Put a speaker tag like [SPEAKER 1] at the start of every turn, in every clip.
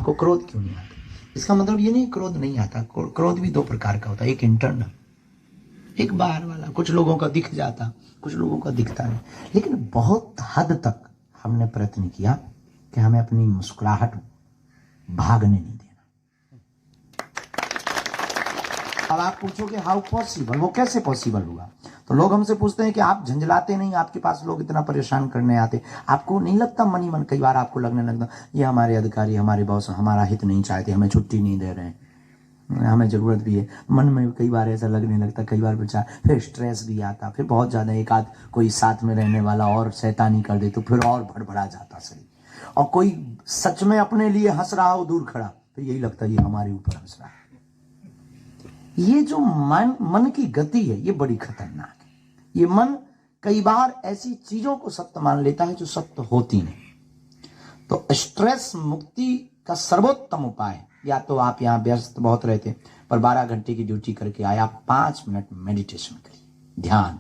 [SPEAKER 1] आपको क्रोध क्यों नहीं आता? इसका मतलब ये नहीं क्रोध नहीं आता, क्रोध भी 2 प्रकार का होता है, एक इंटरनल, एक बाहर वाला। कुछ लोगों का दिख जाता, कुछ लोगों का दिखता नहीं। लेकिन बहुत हद तक हमने प्रयत्न किया कि हमें अपनी मुस्कुराहट भागने नहीं देना। अब आप पूछोगे हाउ पॉसिबल, वो कैसे पॉसिबल हुआ? तो लोग हमसे पूछते हैं कि आप झंझलाते नहीं, आपके पास लोग इतना परेशान करने आते, आपको नहीं लगता मन ही मन कई बार आपको लगने लगता ये हमारे अधिकारी, हमारे बॉस हमारा हित नहीं चाहते, हमें छुट्टी नहीं दे रहे हैं, हमें जरूरत भी है? मन में कई बार ऐसा लगने लगता, कई बार बेचारा, फिर स्ट्रेस भी आता, फिर बहुत ज्यादा एक आध कोई साथ में रहने वाला और शैतानी कर दे तो फिर और भड़बड़ा जाता शरीर, और कोई सच में अपने लिए हंस रहा हो दूर खड़ा, फिर यही लगता ये हमारे ऊपर हंस रहा है। ये जो मन की गति है ये बड़ी खतरनाक है। ये मन कई बार ऐसी चीजों को सत्य मान लेता है जो सत्य होती नहीं। तो स्ट्रेस मुक्ति का सर्वोत्तम उपाय, या तो आप यहां व्यस्त बहुत रहते पर 12 घंटे की ड्यूटी करके आए, आप 5 मिनट मेडिटेशन करिए, ध्यान।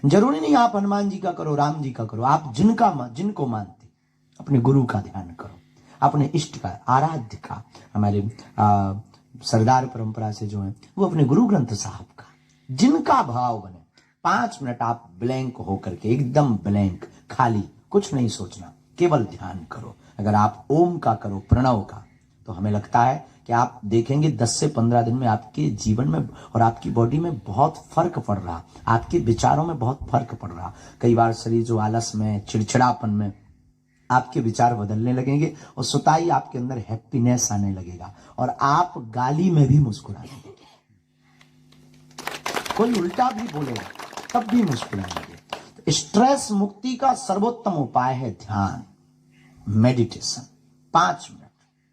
[SPEAKER 1] जरूरी नहीं आप हनुमान जी का करो, राम जी का करो, आप जिनको मानते अपने गुरु का ध्यान करो, अपने इष्ट का, आराध्य का, हमारे सरदार परंपरा से जो है वो अपने गुरु ग्रंथ साहब का, जिनका भाव बने। 5 मिनट आप ब्लैंक होकर के, एकदम ब्लैंक, खाली, कुछ नहीं सोचना, केवल ध्यान करो। अगर आप ओम का करो, प्रणव का, तो हमें लगता है कि आप देखेंगे 10 से 15 दिन में आपके जीवन में और आपकी बॉडी में बहुत फर्क पड़ रहा, आपके विचारों में बहुत फर्क पड़ रहा। कई बार शरीर जो आलस में, चिड़चिड़ापन में, आपके विचार बदलने लगेंगे और सुताई आपके अंदर हैप्पीनेस आने लगेगा और आप गाली में भी मुस्कुराने लगेंगे। कोई उल्टा भी बोलेगा तब भी मुस्कुराएंगे। तो स्ट्रेस मुक्ति का सर्वोत्तम उपाय है ध्यान, मेडिटेशन। 5 मिनट,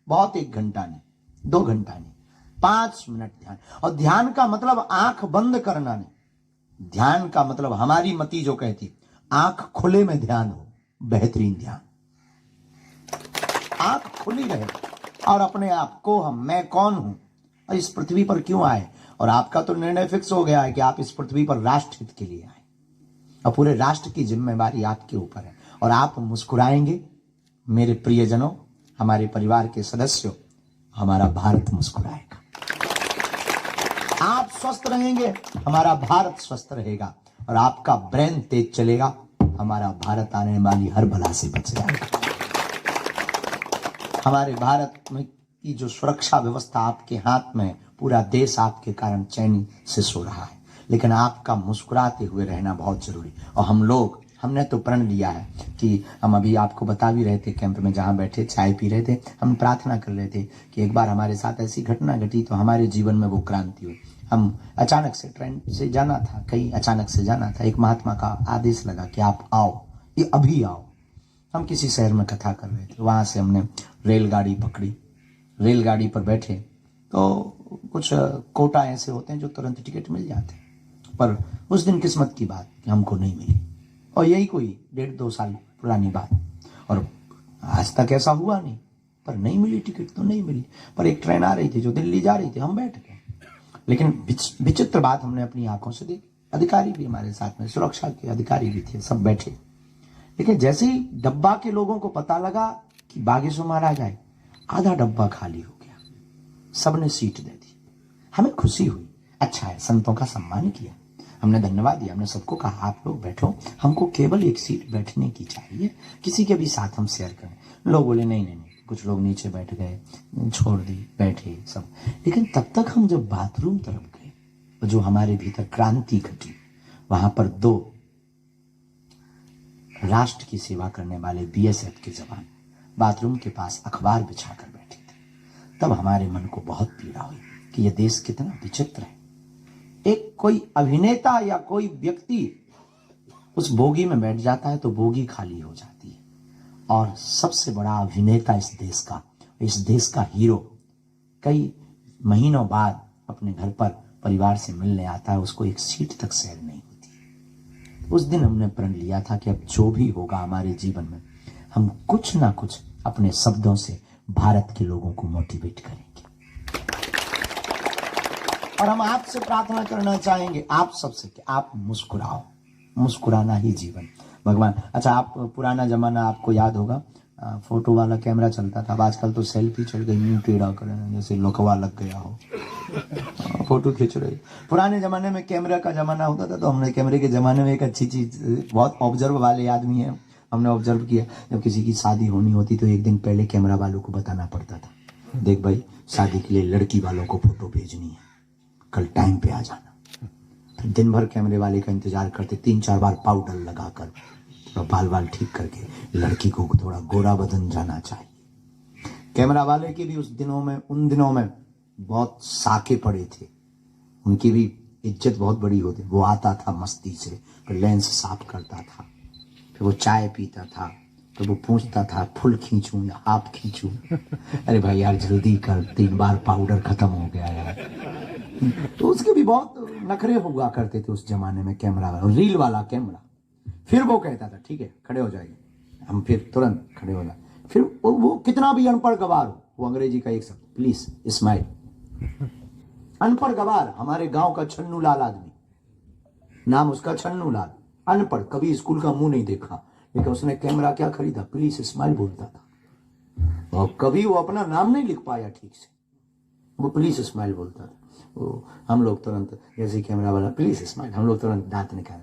[SPEAKER 1] बहुत 1 घंटा नहीं, 2 घंटा नहीं, 5 मिनट ध्यान। और ध्यान का मतलब आंख बंद करना नहीं। ध्यान का मतलब हमारी मति जो कहती आंख खुले में ध्यान हो, बेहतरीन ध्यान। आंख खुली रहे और अपने आप को, हम मैं कौन हूं और इस पृथ्वी पर क्यों आए, और आपका तो निर्णय फिक्स हो गया है कि आप इस पृथ्वी पर राष्ट्र हित के लिए आए और पूरे राष्ट्र की जिम्मेवारी आपके ऊपर है। और आप मुस्कुराएंगे, मेरे प्रियजनों, हमारे परिवार के सदस्यों, हमारा भारत मुस्कुराएगा। आप स्वस्थ रहेंगे, हमारा भारत स्वस्थ रहेगा, और आपका ब्रेन तेज चलेगा, हमारा भारत आने वाली हर बला से बच जाएगा। हमारे भारत में की जो सुरक्षा व्यवस्था आपके हाथ में है, पूरा देश आपके कारण चैनी से सो रहा है, लेकिन आपका मुस्कुराते हुए रहना बहुत जरूरी। और हमने तो प्रण लिया है कि हम अभी आपको बता भी रहे थे, कैंप में जहां बैठे चाय पी रहे थे, हम प्रार्थना कर रहे थे कि एक बार हमारे साथ ऐसी घटना घटी तो हमारे जीवन में वो क्रांति हुई। हम अचानक से ट्रेन से जाना था, कहीं अचानक से जाना था, एक महात्मा का आदेश लगा कि आप आओ, ये अभी आओ। हम किसी शहर में कथा कर रहे थे, वहां से हमने रेलगाड़ी पकड़ी, रेलगाड़ी पर बैठे तो कुछ कोटा ऐसे होते हैं जो तुरंत टिकट मिल जाते हैं, पर उस दिन किस्मत की बात कि हमको नहीं मिली। और यही कोई 1.5-2 साल पुरानी बात, और आज तक ऐसा हुआ नहीं, पर नहीं मिली टिकट तो नहीं मिली। पर एक ट्रेन आ रही थी जो दिल्ली जा रही थी, हम बैठ गए। लेकिन विचित्र बात हमने अपनी आंखों से देखी, अधिकारी भी हमारे साथ में, सुरक्षा के अधिकारी भी थे, सब बैठे। लेकिन जैसे ही डब्बा के लोगों को पता लगा कि बागेश्वर महाराज आए, आधा डब्बा खाली हो गया, सबने सीट दे दी। हमें खुशी हुई, अच्छा है, संतों का सम्मान किया, हमने धन्यवाद दिया, हमने सबको कहा आप लोग बैठो, हमको केवल एक सीट बैठने की चाहिए, किसी के भी साथ हम शेयर करें। लोग बोले नहीं नहीं नहीं, कुछ लोग नीचे बैठ गए, छोड़ दी, बैठे सब। लेकिन तब तक हम जब बाथरूम तरफ गए, तो जो हमारे भीतर क्रांति घटी, वहां पर 2 राष्ट्र की सेवा करने वाले बीएसएफ के जवान बाथरूम के पास अखबार बिछाकर बैठे थे। तब हमारे मन को बहुत पीड़ा हुई कि यह देश कितना विचित्र है। एक कोई अभिनेता या कोई व्यक्ति उस बोगी में बैठ जाता है तो बोगी खाली हो जाती है, और सबसे बड़ा अभिनेता इस देश का हीरो कई महीनों बाद अपने घर पर परिवार से मिलने आता है, उसको एक सीट तक शेयर नहीं होती। उस दिन हमने प्रण लिया था कि अब जो भी होगा हमारे जीवन में, हम कुछ ना कुछ अपने शब्दों से भारत के लोगों को मोटिवेट करेंगे। और हम आपसे प्रार्थना करना चाहेंगे, आप सबसे, कि आप मुस्कुराओ, मुस्कुराना ही जीवन। भगवान, अच्छा आप पुराना जमाना आपको याद होगा, फोटो वाला कैमरा चलता था। अब आजकल तो सेल्फी चल गई, मुंह टेढ़ा करें जैसे लोकवा लग गया हो, फोटो खींच रही। पुराने जमाने में कैमरा का जमाना होता था, तो हमने कैमरे के जमाने में एक अच्छी चीज, बहुत ऑब्जर्व वाले आदमी है, हमने ऑब्जर्व किया, जब किसी की शादी होनी होती तो एक दिन पहले कैमरा वालों को बताना पड़ता था, देख भाई शादी के लिए लड़की वालों को फोटो भेजनी है, कल टाइम पे आ जाना। फिर दिन भर कैमरे वाले का इंतजार करते, 3-4 बार पाउडर लगाकर, थोड़ा बाल बाल ठीक करके, लड़की को थोड़ा गोरा बदन जाना चाहिए। कैमरा वाले के भी उन दिनों में बहुत साके पड़े थे, उनकी भी इज्जत बहुत बड़ी होती। वो आता था मस्ती से, फिर लेंस साफ करता था, फिर वो चाय पीता था, तो वो पूछता था फुल खींचूं या हाफ खींचूं। अरे भाई यार जल्दी कर, 3 बार पाउडर खत्म हो गया यार। तो उसके भी बहुत नखरे हुआ करते थे उस जमाने में कैमरा वाला, रील वाला कैमरा। फिर वो कहता था ठीक है खड़े हो जाइए, हम फिर तुरंत खड़े हो जाए। फिर वो कितना भी अनपढ़ गवार हो, वो अंग्रेजी का एक शब्द प्लीज स्माइल। अनपढ़ गवार, हमारे गांव का छन्नू लाल आदमी, नाम उसका छन्नू लाल, अनपढ़, कभी स्कूल का मुंह नहीं देखा, लेकिन उसने कैमरा क्या खरीदा, प्लीज स्माइल बोलता था। और कभी वो अपना नाम नहीं लिख पाया ठीक से, वो प्लीज स्माइल बोलता था। वो हम लोग तुरंत, जैसे कैमरा वाला प्लीज स्माइल, हम लोग तुरंत दांत निकाल,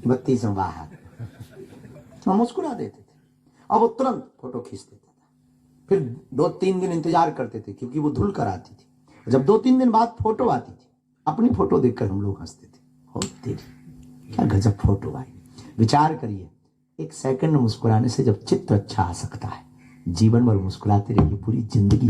[SPEAKER 1] 32 बाहर, हम मुस्कुरा देते थे। अब वो तुरंत फोटो खींच देता था। फिर 2-3 दिन इंतजार करते थे, क्योंकि वो धुल कर आती थी। जब 2-3 दिन बाद फोटो आती थी, अपनी फोटो देखकर हम लोग हंसते थे, हो तेरी क्या गजब फोटो आई। विचार करिए, 1 सेकंड मुस्कुराने से जब चित्र अच्छा आ सकता है, जीवन भर मुस्कुराते रहिए, पूरी जिंदगी